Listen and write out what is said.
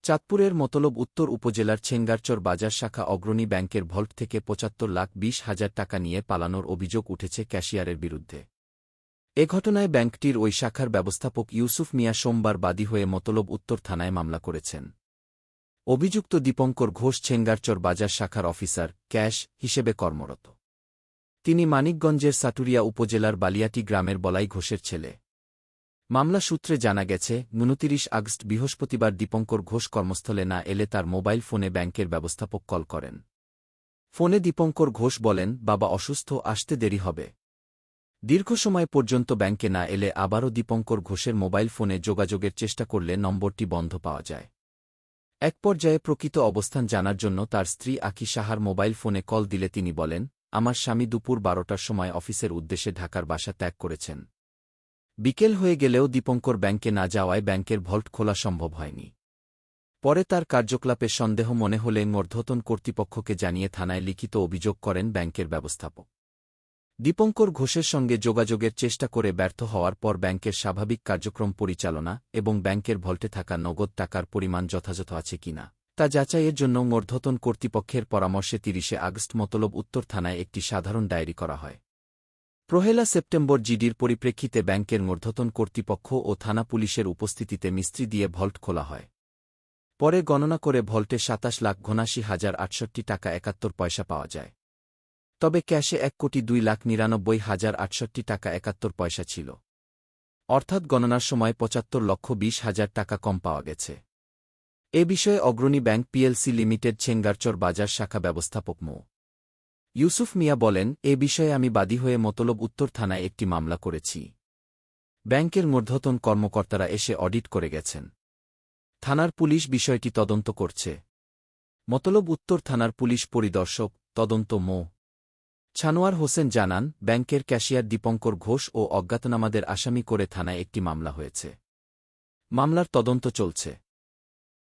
চাঁদপুরের মতলব উত্তর উপজেলার ছেঙ্গারচর বাজার শাখা অগ্রণী ব্যাংকের ভল্ট থেকে ৭৫,২০,০০০ টাকা নিয়ে পালানোর অভিযোগ উঠেছে ক্যাশিয়ারের বিরুদ্ধে। এ ঘটনায় ব্যাংকটির ওই শাখার ব্যবস্থাপক ইউসুফ মিয়া সোমবার বাদী হয়ে মতলব উত্তর থানায় মামলা করেছেন। অভিযুক্ত দীপঙ্কর ঘোষ ছেঙ্গারচর বাজার শাখার অফিসার, ক্যাশ হিসেবে কর্মরত। তিনি মানিকগঞ্জের সাটুরিয়া উপজেলার বালিয়াটি গ্রামের বলাই ঘোষের ছেলে। মামলা সূত্রে জানা গেছে, ২৯ আগস্ট বৃহস্পতিবার দীপঙ্কর ঘোষ কর্মস্থলে না এলে তার মোবাইল ফোনে ব্যাংকের ব্যবস্থাপক কল করেন। ফোনে দীপঙ্কর ঘোষ বলেন, বাবা অসুস্থ, আসতে দেরি হবে। দীর্ঘ সময় পর্যন্ত ব্যাংকে না এলে আবারও দীপঙ্কর ঘোষের মোবাইল ফোনে যোগাযোগের চেষ্টা করলে নম্বরটি বন্ধ পাওয়া যায়। এক পর্যায়ে প্রকৃত অবস্থান জানার জন্য তার স্ত্রী আঁখি সাহার মোবাইল ফোনে কল দিলে তিনি বলেন, আমার স্বামী দুপুর ১২টার সময় অফিসের উদ্দেশ্যে ঢাকার বাসা ত্যাগ করেছেন। বিকেল হয়ে গেলেও দীপঙ্কর ব্যাংকে না যাওয়ায় ব্যাংকের ভল্ট খোলা সম্ভব হয়নি। পরে তার কার্যকলাপে সন্দেহ মনে হলে ঊর্ধ্বতন কর্তৃপক্ষকে জানিয়ে থানায় লিখিত অভিযোগ করেন ব্যাংকের ব্যবস্থাপক। দীপঙ্কর ঘোষের সঙ্গে যোগাযোগের চেষ্টা করে ব্যর্থ হওয়ার পর ব্যাংকের স্বাভাবিক কার্যক্রম পরিচালনা এবং ব্যাংকের ভল্টে থাকা নগদ টাকার পরিমাণ যথাযথ আছে কিনা তা যাচাইয়ের জন্য ঊর্ধ্বতন কর্তৃপক্ষের পরামর্শে ৩০ আগস্ট মতলব উত্তর থানায় একটি সাধারণ ডায়েরি করা হয়। ১ সেপ্টেম্বর জিডির পরিপ্রেক্ষিতে ব্যাংকের ঊর্ধ্বতন কর্তৃপক্ষ ও থানা পুলিশের উপস্থিতিতে মিস্ত্রি দিয়ে ভল্ট খোলা হয়। পরে গণনা করে ভল্টে ২৭,৭৯,০৬৮ টাকা ৭১ পয়সা পাওয়া যায়। তবে ক্যাশে ১,২,৯৯,০৬৮ টাকা ৭১ পয়সা ছিল। অর্থাৎ গণনার সময় ৭৫,২০,০০০ টাকা কম পাওয়া গেছে। এ বিষয়ে অগ্রণী ব্যাংক পিএলসি লিমিটেড ছেঙ্গারচর বাজার শাখা ব্যবস্থাপক মো. ইউসুফ মিয়া বলেন, এ বিষয়ে আমি বাদী হয়ে মতলব উত্তর থানায় একটি মামলা করেছি। ব্যাংকের ঊর্ধ্বতন কর্মকর্তারা এসে অডিট করে গেছেন। থানার পুলিশ বিষয়টি তদন্ত করছে। মতলব উত্তর থানার পুলিশ পরিদর্শক তদন্ত মো. ছানোয়ার হোসেন জানান, ব্যাংকের ক্যাশিয়ার দীপঙ্কর ঘোষ ও অজ্ঞাতনামাদের আসামি করে থানায় একটি মামলা হয়েছে। মামলার তদন্ত চলছে।